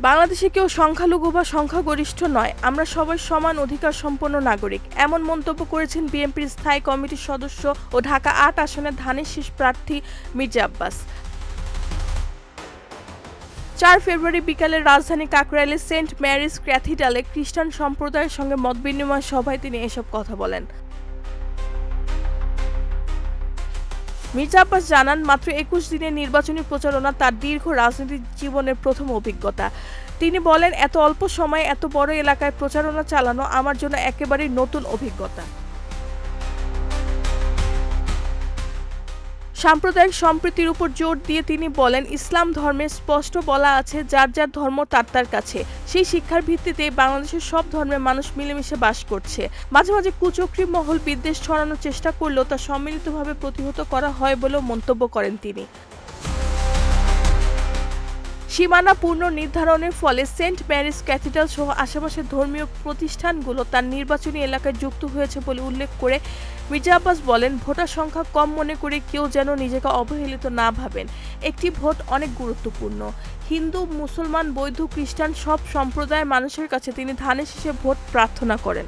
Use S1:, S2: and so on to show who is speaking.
S1: বাংলাদেশে কেউ সংখ্যালঘু বা সংখ্যাগরিষ্ঠ নয়, আমরা সবাই সমান অধিকার সম্পন্ন নাগরিক, এমন মন্তব্য করেছেন বিএনপির স্থায়ী কমিটির সদস্য ও ঢাকা ৮ আসনের ধানের শীষ প্রার্থী মির্জা আব্বাস। ৪ ফেব্রুয়ারি বিকালে রাজধানী কাকরাইলের সেন্ট ম্যারিজ ক্যাথিড্রালে খ্রিস্টান সম্প্রদায়ের সঙ্গে মতবিনিময় সভায় তিনি এসব কথা বলেন। মির্জা আব্বাস জানান, মাত্র ২১ দিনের নির্বাচনী প্রচারণা তার দীর্ঘ রাজনৈতিক জীবনের প্রথম অভিজ্ঞতা। তিনি বলেন, এত অল্প সময়ে এত বড় এলাকায় প্রচারণা চালানো আমার জন্য একেবারেই নতুন অভিজ্ঞতা। সাম্প্রদায়িক সম্প্রীতির উপর জোর দিয়ে তিনি বলেন, ইসলাম ধর্মে স্পষ্ট বলা আছে, যার যার ধর্ম তার তার কাছে। সেই শিক্ষার ভিত্তিতে বাংলাদেশের সব ধর্মের মানুষ মিলেমিশে বাস করছে। মাঝে মাঝে কুচক্রী মহল বিদ্বেষ ছড়ানোর চেষ্টা করলেও তা সম্মিলিতভাবে প্রতিহত করা হয় বলেও মন্তব্য করেন তিনি। সীমানা পুনর্নির্ধারণের ফলে সেন্ট ম্যারিজ ক্যাথিড্রাল সহ আশেপাশের ধর্মীয় প্রতিষ্ঠানগুলো তার নির্বাচনী এলাকায় যুক্ত হয়েছে বলে উল্লেখ করে মির্জা আব্বাস বলেন, ভোটার সংখ্যা কম মনে করে কেউ যেন নিজেকে অবহেলিত না ভাবেন। একটি ভোট অনেক গুরুত্বপূর্ণ। হিন্দু, মুসলমান, বৌদ্ধ, খ্রিস্টান সব সম্প্রদায়ের মানুষের কাছে তিনি ধানের শীষে ভোট প্রার্থনা করেন।